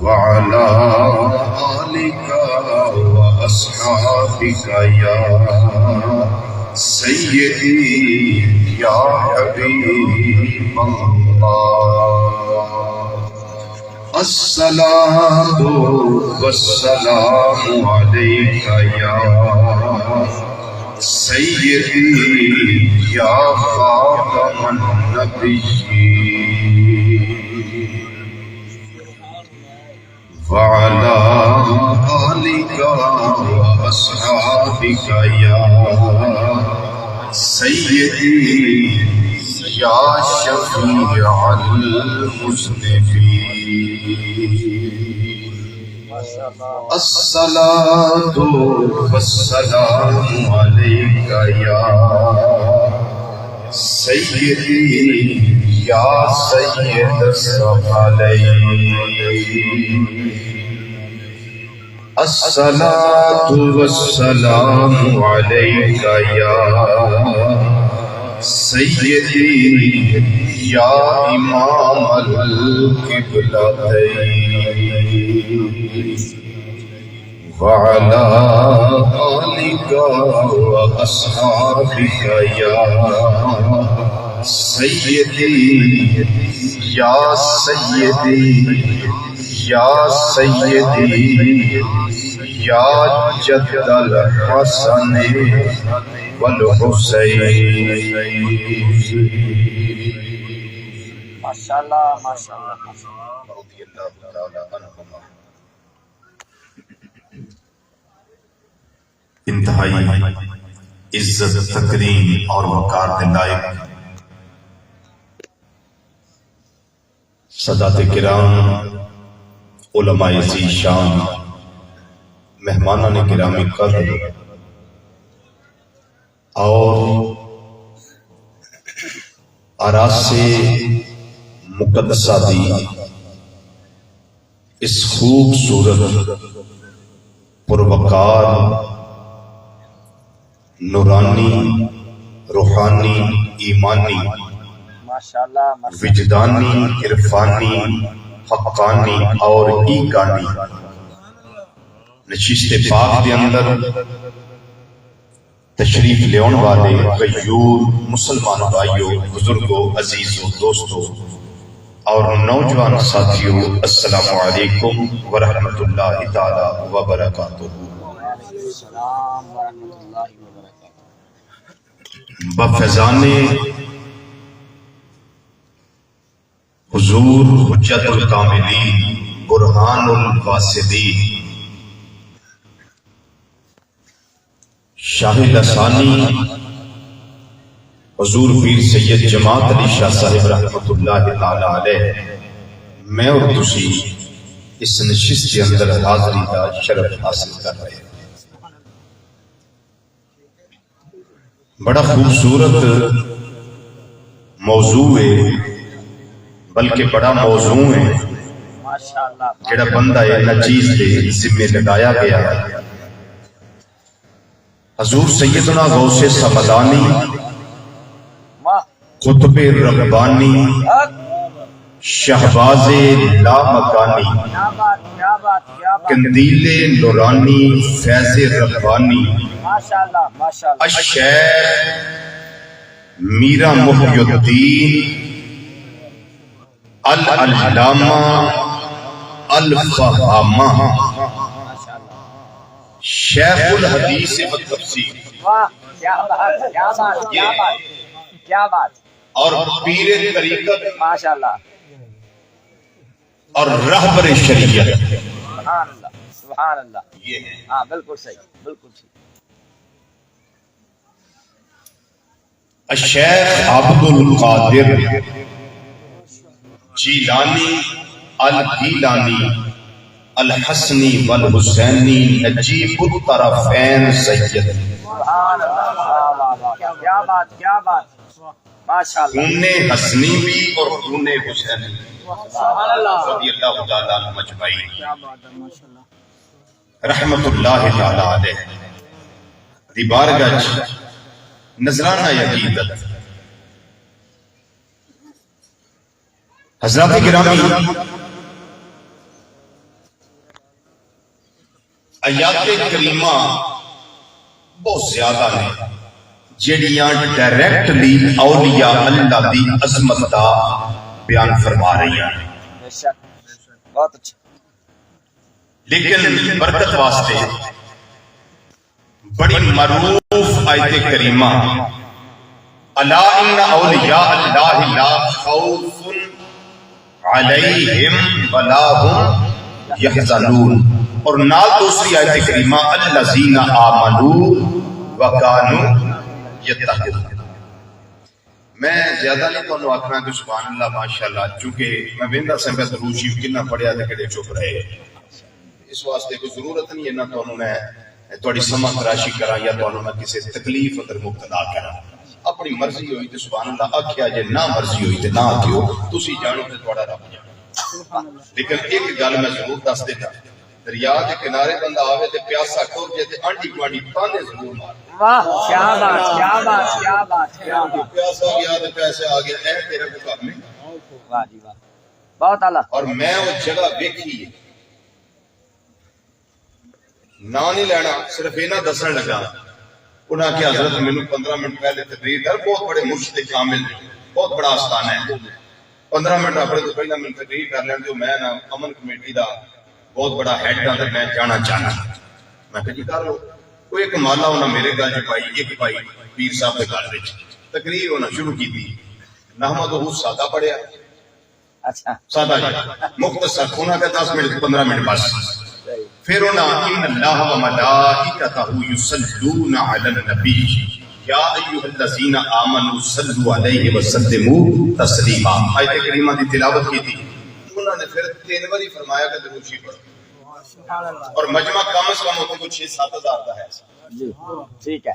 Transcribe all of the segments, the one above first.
وعلى آلك وأصحابك يا سيدي يا حبيب الله. الصلاة والسلام عليك يا سيدي يا خاتم النبيين وعلى آلك وأصحابك يا سيدي يا شفيع المذنبين. الصلاة والسلام عليك يا سيدي يا سيد الثقلين. الصلاة والسلام عليك يا سيدي يا إمام القبلتين وعلى آلك وأصحابك يا سيدي يا سيدي يا سيدي يا جد الحسن والحسين. ماشاءاللہ ماشاءاللہ رضی اللہ تعالی عنہما. انتہائی عزت تکریم اور وقار کے لائق سادات کرام، علماء ذی شان، مہمانان گرامی قدر اور آراس مقدسہ دی اس خوبصورت پروقار نورانی روحانی ایمانی وجدانی عرفانی حقانی اور ایقانی نشست پاک دے اندر تشریف لیون والے غیور مسلمان بھائیوں، بزرگوں، عزیزوں، دوستوں اور نوجوان ساتھیوں، السلام علیکم ورحمۃ اللہ تعالی وبرکاتہ. بفیضان حضور حجت الکاملین برہان الواسدین شاہ لسانی حضور پیر سید جماعت علی شاہ صاحب رحمۃ اللہ تعالی علیہ، میں اور تسی اس نشست کے اندر حاضری کا شرف حاصل کر رہے ہیں. بڑا خوبصورت موضوع ہے، بلکہ بڑا موضوع ہے جڑا بندہ نچیز دے ذمہ لگایا گیا ہے. حضور سیدنا غوث سمدانی قطب ربانی شہباز لامکانی قندیل نورانی فیض ربانی الشیخ میرا محی الدین العلامہ الفہامہ شیخ الحدیث والتفسیر کیا بات اور پیر طریقت ماشاءاللہ اور رہبر شریعت. سبحان اللہ سبحان اللہ. یہ ہے ہاں بالکل صحیح بالکل صحیح. الشیخ عبد القادر جیلانی الگیلانی الحسنی والحسینی نجیب الطرفین سید. سبحان اللہ. کیا بات کیا بات ماشاءاللہ. خون حسنی بھی اور خون حسینی سبحان اللہ. رضی اللہ تعالیٰ عنہ مجمعین. کیا بات ہے ماشاءاللہ. رحمت اللہ تعالیٰ علیہ دی بارگاہ نذرانہ عقیدت. حضرات گرامی، آیات کریمہ بہت زیادہ نے جڑیاں ڈائریکٹلی اولیاء اللہ دی عظمت دا بیان فرما رہی ہیں، بے شک بہت اچھا لیکن برکت واسطے بڑی معروف آیت کریمہ الا ان اولیاء اللہ لا خوف علیہم ولا هم یحزنون، اور نال دوسری آیت کریمہ الذین آمنوا وکانوا یتقون۔ میں زیادہ نہیں تو آخنا کہ سبحان اللہ ماشاءاللہ، چونکہ میں ویندا سے میں درود شریف کتنا پڑھیا تے کڑے چپ رہے، اس واسطے کوئی ضرورت نہیں ہے نہ تو میں تھوڑی سمجھ تراشی کرا یا تو میں کسی تکلیف اندر مبتلا کرا۔ اپنی مرضی ہوئی تے سبحان اللہ آکھیا، جے نہ مرضی ہوئی تے نہ آکھیو، تسی جانو تے تھوڑا رب جانے۔ لیکن ایک گل میں ضرور دس دیتا، دریا کے کنارے بندہ آوے تے پیاسا ٹر جے تے آنٹی گواڈی تانے ضرور مار۔ واہ کیا بات کیا بات کیا بات کیا بات، پیاسا گیا تے پیسے آ گیا، اے تیرے کو کام ہے۔ واہ جی واہ بہت اعلیٰ۔ اور میں وہ جگہ ویکھی نہ نہیں لینا، صرف یہ نہ دسن لگا، انہاں کی حضرت میں 15 منٹ پہلے تقریر کر، بہت بڑے مرشد کامل، بہت بڑا آستانہ ہے، 15 منٹ اپنے تو پہلا میں تقریر کر لیں جو میں نا امن کمیٹی دا بہت بڑا ہیڈ دا میں جانا چاہنا، میں کہا جی کر لو۔ کوئی ایک مالا انہاں میرے گل چ پائی، ایک پائی پیر صاحب کے گل وچ، تقریر انہاں شروع کی تھی، نحمدہ سادہ پڑھیا، اچھا سادہ جی مختصر، انہاں کا 10 منٹ 15 منٹ بس، پھر انہاں ان اللہ و ملائکتہ یصلون علی النبی یا ایھا الذین آمنوا صلوا علیہ وسلموا تسلیما، آیت کریمہ دی تلاوت کی تھی۔ انہوں نے پھر 3 باری فرمایا کہ درود شریف پڑھو، اور مجمع کم از کم ہوتے کو 6-7 ہزار کا ہے جی ٹھیک ہے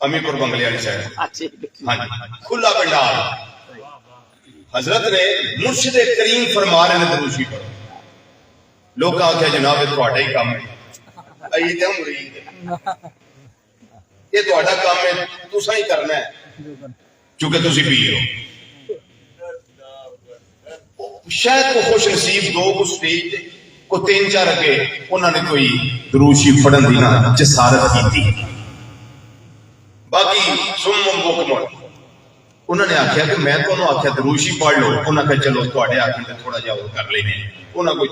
امی پور بنگلے والی سائڈ، اچھی ہاں جی کھلا پنڈال۔ حضرت نے مرشد کریم فرما رہے ہیں درود شریف پڑھو، لوگ آ کے جناب یہ تہاڈا ہی کام ہے، عید ہے مرید ہے، یہ تہاڈا کام ہے، تساں ہی کرنا ہے چونکہ تسی پیر ہو۔ شاید کو خوش نصیب دو کو سٹیج کو 3-4 اگے انہوں نے کوئی درود شریف پڑھن دی نا جسارت کی تھی، باقی سمم بکم انہوں نے آخیا کہ میں تو آخیا درود شریف پڑھ لو، انہوں نے کہا چلو تھوڑے آخر سے تھوڑا جا اور کر لینے، انہوں نے کوئی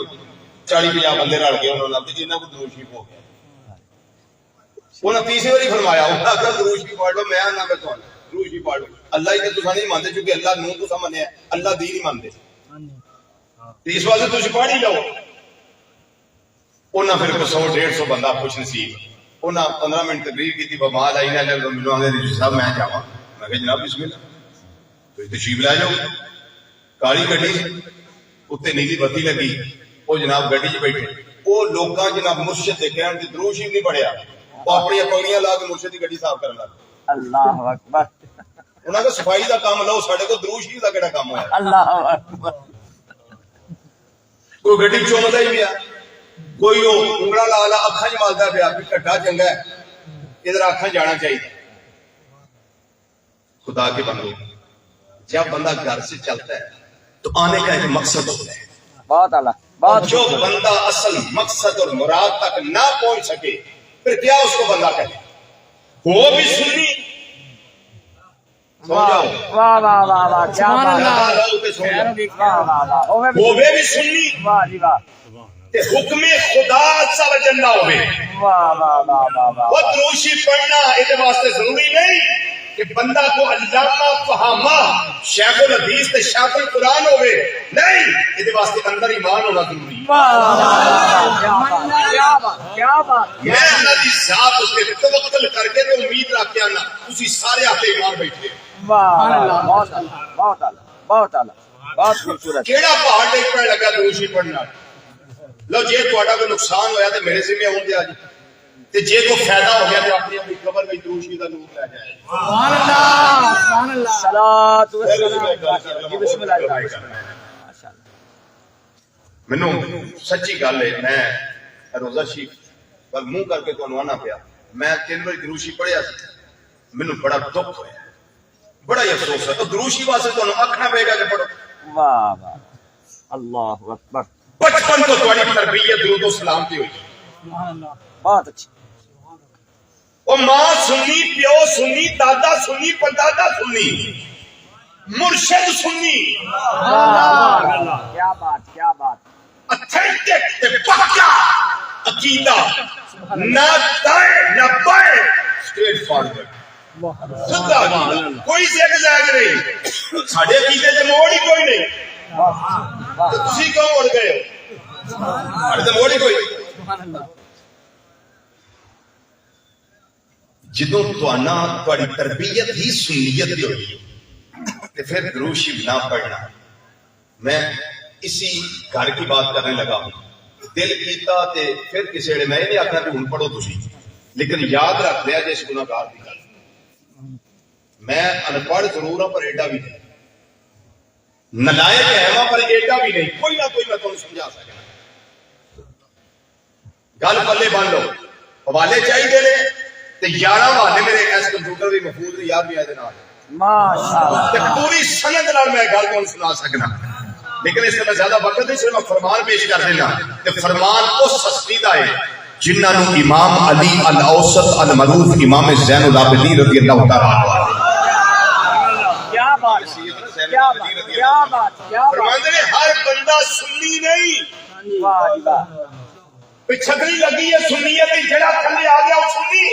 40-50 بندے رل گئے، انہوں نے جنہوں کو درود شریف ہو گیا، انہوں نے تیسری باری فرمایا، انہوں نے آخیا درود شریف پڑھ لو، میں نہ کہ درود شریف پڑھ لو، اللہ ہی تو نہیں مانتے چونکہ اللہ نو تو سمجھے اللہ دی نہیں مانتے، اس واسطے تجھے پڑھ ہی لو۔ انہاں پھر 100-150 بندہ خوش نصیب، انہاں 15 منٹ تقریر کی تھی، بمال آئی نہ لگا ملو آگے رجی صاحب میں جاواں، میں کہا جناب بسم اللہ، تو تشریف لے جاؤ۔ کالی گڈی اتنے نیلی بتی لگی، وہ جناب گڈی چ بیٹھے، وہ لوکاں جناب مرشد دے کہن تے درود شریف نہیں پڑھیا، وہ اپنی پگڑیاں لا کے مرشد دی گڈی صاف کرن لگ پے۔ اللہ اکبر، انہاں کہ صفائی دا کام لو، ساڈے کو درود شریف دا کیڑا کام ہویا؟ اللہ اکبر۔ کوئی گڈی چومدا ہی پیا، کوئی وہ انگڑا لا لا اکھاں چ مالدا پیا کہ کٹا چنگا ہے، ادھر اکھاں جانا چاہیے۔ خدا کے بندو، جب بندہ گھر سے چلتا ہے تو آنے کا ایک مقصد ہوتا ہے، بہت اعلیٰ بہت، جو بندہ اصل مقصد اور مراد تک نہ پہنچ سکے پھر کیا اس کو بندہ کہے؟ وہ بھی سنی، سمجھاؤ، واہ واہ واہ واہ کیا بات، واہ واہ واہ، وہ بھی سنی واہ جی واہ، تے حکم خدا عز و جل ہوئے، واہ واہ واہ واہ واہ، وہ درود شریف پڑھنا اس واسطے ضروری نہیں کہ بندہ کو علامہ فہامہ شیخ الحدیث تے شیخ القرآن ہوئے، نہیں، اس واسطے اندر ایمان ہونا ضروری ہے۔ کیا بات کیا بات، میں اللہ دی ذات تے توکل کر کے تے امید رکھ کے آنا تسی سارے اہل ایمان بیٹھے، واہ بہت اعلیٰ بہت اعلیٰ بہت اعلیٰ بہت خوبصورت، کیڑا پہاڑ ڈگ پہ لگا درود شریف پڑھنا؟ لو جے تہاڈا کوئی نقصان ہویا تے میرے ذمہ ہون دیا جی، تے جے کوئی فائدہ ہو گیا تے اپنی اپنی قبر وچ درود شریف دا نور لے جائے۔ سبحان اللہ سبحان اللہ، صلاۃ و سلام، جی بسم اللہ ماشاءاللہ۔ مینوں سچی گل ہے، میں روزہ شریف پر منہ کر کے تانوں آنا پیا، میں 3 بار درود شریف پڑھیا سی، مینوں بڑا دکھ ہویا، بڑا ہی افسوس ہے، تو درود شریف واسطے تانوں آکھنا پے گا کہ پڑھو۔ واہ واہ اللہ اکبر، بچپن تو تھوڑی تربیت درود و سلام کی ہوئی. بہت اچھی. وہ ماں سنی، پیو سنی، دادا سنی، پردادا سنی، مرشد سنی. کیا بات کیا بات. اتھینٹک تے پکا عقیدہ، نہ دائیں نہ بائیں، اسٹریٹ فارورڈ، سیدھا عقیدہ، کوئی زیگ زیگ نہیں. ساڈے عقیدے تے موڑ ہی کوئی نہیں. تے تسی کیوں مڑ گئے ہو؟ ساڈے تے موڑ ہی کوئی. جدوں تہاڈی تربیت ہی سنیت دی ہوئی تے پھر درود شریف نہ پڑھنا. میں اسی گھر کی بات کرنے لگا ہوں. دل کیتا تے پھر کسی ویلے میں نہیں آخنا کہ ہن پڑھو تسی، لیکن یاد رکھ لیا جس گناہگار دی گل. میں ان پڑھ ضرور ہوں پر ایڈا بھی نہیں، نلائق ہے پر ایڈا بھی نہیں. کوئی نہ کوئی میں تمہیں سمجھا سکتا. گل پلے بن لو. حوالے چاہیے نے تے 11 حوالے میرے اس کمپیوٹر بھی محفوظ نے، یاد بھی آئے نال ماشاءاللہ. تے پوری سند نال میں گل تمہیں سنا سکنا. لیکن اس میں زیادہ وقت نہیں، صرف میں فرمان پیش کر دینا. کہ فرمان اس ہستی دا ہے جنہاں نو امام علی الاوسط المعروف امام زین العابدین رضی اللہ تعالی عنہ کیا بات کیا بات کیا بات کیا بات. فرماتے ہیں ہر بندہ سنی نہیں. واہ واہ. چھتری لگی ہے سنیت کی، جڑا تھلے آ گیا وہ سنی.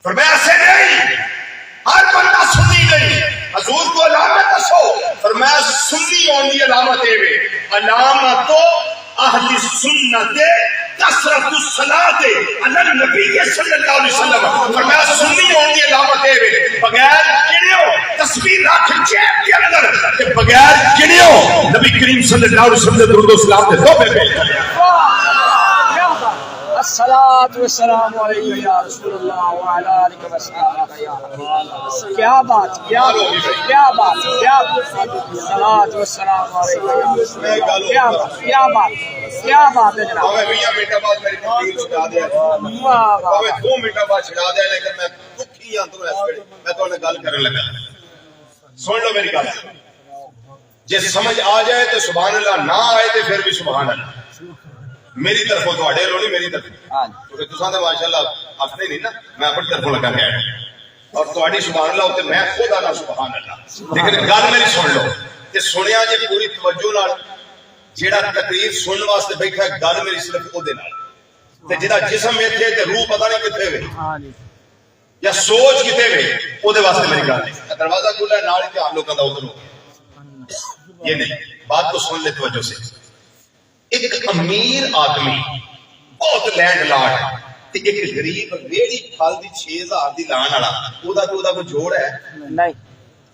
فرمایا ایسے نہیں، ہر بندہ سنی نہیں. حضور کو علامت دسو. فرمایا سنی ہون دی علامت ہے علامت اہل سنت کثرت الصلاۃ علی النبی صلی اللہ علیہ وسلم. فرمایا سنی ہون دی علامت ہے بغیر گنیو تسبیح رکھ جیب کے اندر کہ بغیر گنیو نبی کریم صلی اللہ علیہ وسلم درود و سلام دے توبے پہ. الصلاۃ والسلام علیک یا رسول اللہ وعلی آلہ وصحبہ یا حبیب اللہ. کیا بات کیا بات کیا بات کیا بات. الصلاۃ والسلام علیک یا رسول اللہ. کیا بات کیا بات کیا بات ہے جناب. 20 منٹ بعد میری تقریر چھڑا دے، واہ واہ. 2 منٹ بعد چھڑا دے، لیکن میں دکھی ہاں تو اس ویلے میں تہاڈے گل کرن لگا. سن لو میری گل. جے سمجھ آ جائے تو سبحان اللہ، نہ آئے تو پھر بھی سبحان اللہ. میری طرفوں تہاڈے لو نہیں، میری طرف کیونکہ تساں تے ماشاءاللہ اپنے نہیں نا، میں اپنی طرفوں لگا کے آیا اور تہاڈی سبحان اللہ تے میں خود آنا سبحان اللہ. لیکن گل میری سن لو تے سنیا جے پوری توجہ نال. جیڑا تقریر سنن واسطے بیٹھا ہے گل میری صرف او دے نال، تے جیڑا جسم ایتھے تے روح پتہ نہیں کتے وے یا سوچ کتے وے او دے واسطے میری گل نہیں. دروازہ کھلا ہے نال ہی دھیان لوکاں دا ادھر ہو گیا. یہ نہیں، بات کو سن لے توجہ سے. ایک امیر آدمی بہت لینڈ لارڈ تے ایک غریب ریڑھی پھل دی 6000 دی لان والا، او دا کوئی جوڑ ہے؟ نہیں.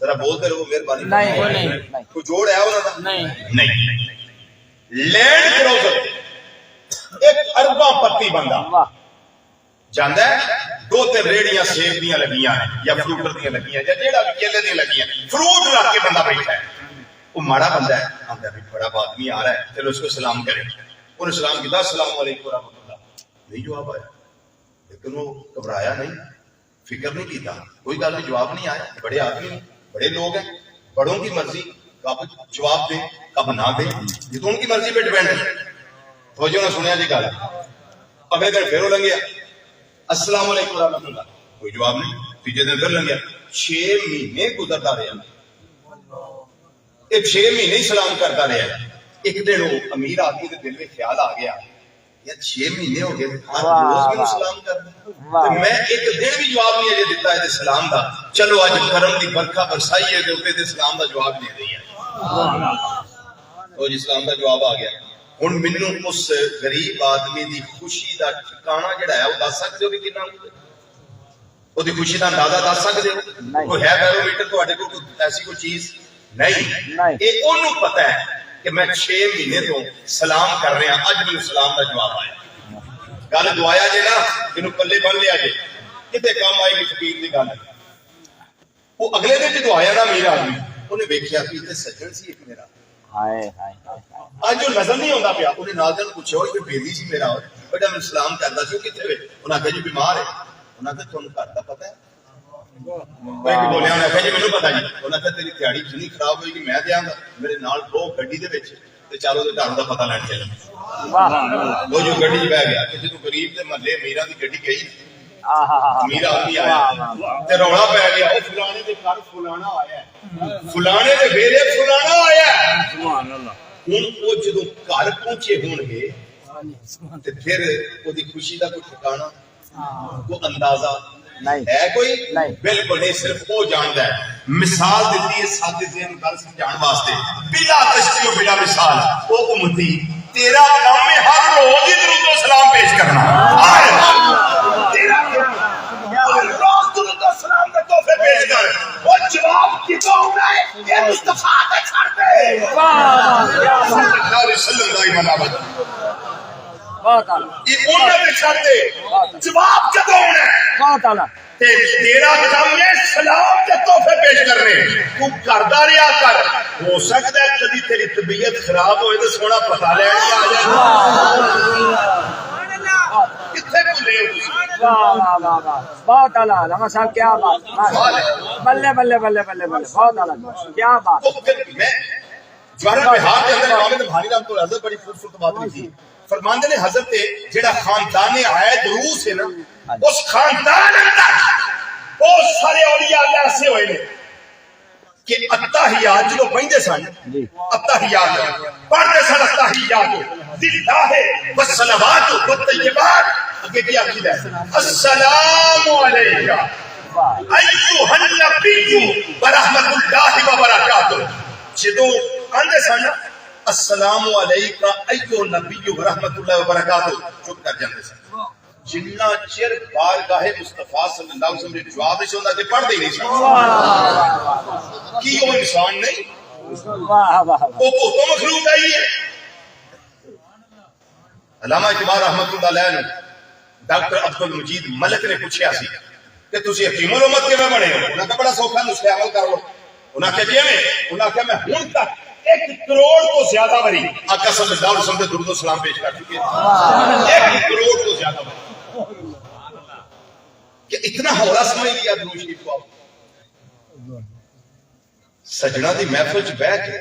ذرا بولتے رہو مہربانی. نہیں کوئی جوڑ ہے انہاں دا؟ نہیں. لینڈ کروزر ایک ارباں پتی بندہ واہ. جاندا ہے 2-3 ریڑیاں سیب دیاں لگیاں ہیں یا فروٹ دیاں لگیاں یا جیڑا بھی کیلے دیاں لگیاں، فروٹ رکھ کے بندہ بیٹھا ہے. وہ ماڑا بندہ ہے، آندا بھی بڑا آدمی آ رہا ہے، چلو اس کو سلام کریں. انہوں نے سلام کیا، السلام علیکم ورحمۃ اللہ. نہیں جواب آیا، لیکن وہ گھبرایا نہیں، فکر نہیں کیتا. کوئی گل نہیں، جواب نہیں آیا. بڑے آدمی ہیں، بڑے لوگ ہیں، بڑوں کی مرضی کب جواب دیں کب نہ دیں، یہ تو ان کی مرضی پہ ڈیپینڈ ہے. فوجیوں نے سنیا جی گل. اگلے دن پھر وہ لنگیا، السلام علیکم ورحمۃ اللہ. کوئی جواب نہیں. تیجے دن پھر لنگیا. 6 مہینے گزرتا رہا. ایک 6 مہینے ہی سلام کرتا رہا. ایک دن وہ امیر آدمی کے دل میں خیال آ گیا، یا 6 مہینے ہو گئے ہر روز میں سلام کرنا، میں ایک دن بھی جواب نہیں اجے دیتا ہے سلام دا. چلو اج کرم دی برکھا برسائی ہے تے اوتے تے سلام دا جواب دے رہی ہے. تو جی سلام دا جواب آ گیا. ہن مینوں اس غریب آدمی دی خوشی دا ٹھکانہ جڑا ہے وہ دس سکدے ہو کہ کتنا وہ دی خوشی دا اندازہ دس سکدے ہو؟ کوئی ہے بیرو میٹر تہاڈے کول ایسی کوئی چیز نہیں؟ یہ انہوں پتہ ہے کہ میں 6 مہینے تو سلام کر رہا ہوں، اج مجھے سلام کا جواب آیا. گل دعایا جے نا، یہ پلے بن لیا جے، کتنے کام آئے گی فقیر کی گل. وہ اگلے دن جدو آیا نا میرا آدمی، انہیں ویکھیا کہ یہ سجن سی ایک میرا، اج جو نظر نہیں آتا پیا. انہیں ناظرین نے پوچھا وہ بیلی سی میرا بیٹا، میں سلام کرتا سی، وہ کتنے ہوئے؟ انہیں آخیا جی بیمار ہے. انہیں آخیا تمہیں گھر کا پتہ ہے؟ بولیا انہیں آخیا جی مینوں پتا جی، انہیں آخیا تیری دیہڑی جنی خراب ہوئی کہ میں دیاں گا، میرے نال بہو گڈی دے وچ تے چلو تے گھر دا پتہ لین چلے۔ وہ جو گڈی چ بہ گیا کہ جدوں غریب دے محلے میراں دی گڈی گئی، میرا آدمی آیا تے رولا پی گیا، او فلانے دے گھر فلانا آیا ہے، فلانے دے ویلے فلانا آیا ہے۔ ہن او جدوں گھر پہنچے ہون گے تے پھر او دی خوشی دا کوئی ٹھکانہ، کوئی اندازہ ہے کوئی؟ بالکل نہیں، صرف وہ جانتا ہے۔ مثال دیتی ہے سادے ذہن گل سمجھان واسطے، بلا تشبیہ و بلا مثال۔ او امتی تیرا کام ہے ہر روز ہی درود و سلام پیش کرنا، تیرا ہر روز درود و سلام کے تحفے پیش کر۔ وہ جواب کتوں ہے یہ مصطفیٰ کا چھڑ دے صلی اللہ علیہ وسلم کی منابت یہ انہوں نے چھڑ دے۔ جواب کتوں ہے تیرا کام ہے سلام کے تحفے پیش کرنے، تو کردا رہیا کر۔ ہو سکتا ہے کبھی تیری طبیعت خراب ہوئے تو سونا پتہ لے آ جائے کتنے بھولے ہو تسی؟ بہت اعلیٰ مسال، کیا بات، بلے بلے بلے بلے بلے، بہت اعلیٰ، کیا بات۔ میں جوہر بہار کے اندر امام بخاری رحمۃ اللہ علیہ بڑی خوبصورت بات لکھی، فرماندے نے حضرت جڑا خاندان عائد روس ہے نا، اس خاندان اندر بہت سارے اولیاء اللہ ایسے ہوئے نے کہ اتحیات جو پڑھتے سن، اتحیات پڑھتے سن، اتحیات للہ والصلوات والطیبات، اگے کی عقیدہ ہے السلام علیکہ ایھا النبی ورحمۃ اللہ وبرکاتہ۔ جدوں آندے سن السلام علیکہ ایھا النبی ورحمۃ اللہ وبرکاتہ، چپ کر جاندے سن۔ جنہ چر بارگاہ مصطفیٰ صلی اللہ علیہ وسلم نے جواب نہیں سنتا کہ پڑھ دے نہیں سن کی وہ انسان نہیں، وہ تو مخلوق آئی ہے۔ علامہ اعتبار رحمۃ اللہ علیہ نے ڈاکٹر عبد المجید ملک نے پوچھا سی کہ تسی حکیم الامت کیویں بنے ہو؟ انہاں کہا بڑا سوکھا نسخہ عمل کر لو۔ انہاں کہا کیویں؟ انہاں کہا میں ہن تک 1 کروڑ تو زیادہ باری آقا صلی اللہ علیہ وسلم کے درود و سلام پیش کر چکے ہیں، 1 کروڑ تو زیادہ باری۔ کہ اتنا ہولا سمجھ لیا درود شریف کو آپ سجنا دی محفل چ بیٹھ کے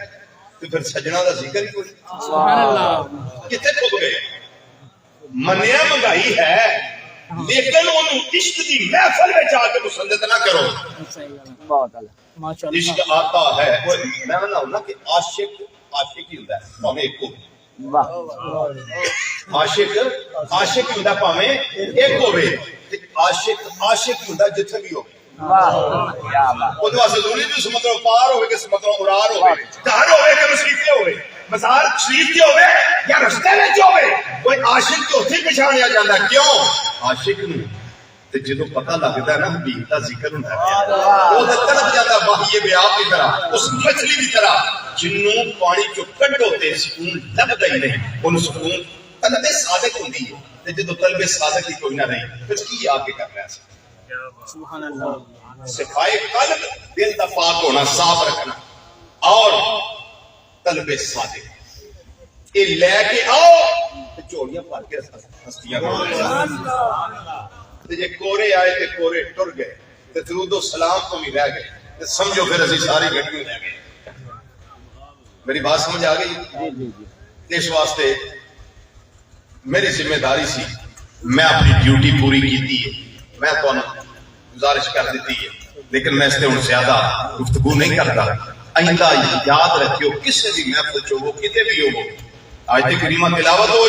تو پھر سجنا دا ذکر ہی کوئی کتنے کھب گئے۔ منیا منگائی ہے لیکن انہوں عشق دی محفل میں جا کے مسلط نہ کرو۔ عشق آتا ہے، میں بنا ہوں نا کہ عاشق ہی ہوتا ہے پاویں ایک ہو، عاشق ہی ہوتا ہے پاویں ایک ہوئے، عاشق ہی ہوتا ہے جتھے بھی ہو۔ وہ واسطے ضروری نہیں سمندر پار ہوئے کہ سمندر ارار ہوئے، گھر ہوئے کہ مسیتے ہوئے، مزار شریف کے ہوئے یا رستے میں جو ہوئے، کوئی عاشق کے اتنے پچھاڑیا جاتا ہے۔ کیوں؟ عاشق نہیں تے جدوں پتہ لگتا ہے نا حبیب دا ذکر ہوندا ہے وہ تڑپ جاتا ماہی بیاب کی طرح، اس مچھلی کی طرح جنوں پانی چوں کڈو تے سکون لبدا ہی نہیں۔ اون سکون طلب صادق ہوندی ہے تے جدوں طلب صادق ہی کوئی نہ رہی پھر کی آگے کرنا ہے؟ سبحان اللہ، صفائے قلب، دل دا پاک ہونا، صاف رکھنا، اور طلب صادق یہ لے کے آؤ تے چوڑیاں بھر کے ہستیاں تے جے کورے آئے تے کورے ٹر گئے تے درود و سلام تو بھی رہ گئے تے سمجھو پھر اسی ساری گھڑی رہ گئے۔ میری بات سمجھ آ گئی؟ اس واسطے میری ذمہ داری سی، میں اپنی ڈیوٹی پوری کی ہے، میں تو گزارش کر دیتی ہے، لیکن میں اس سے ان زیادہ گفتگو نہیں کرتا۔ آئندہ یاد رکھیو کسی بھی محفل چ ہو کتے بھی ہو آیت کریمہ تلاوت ہو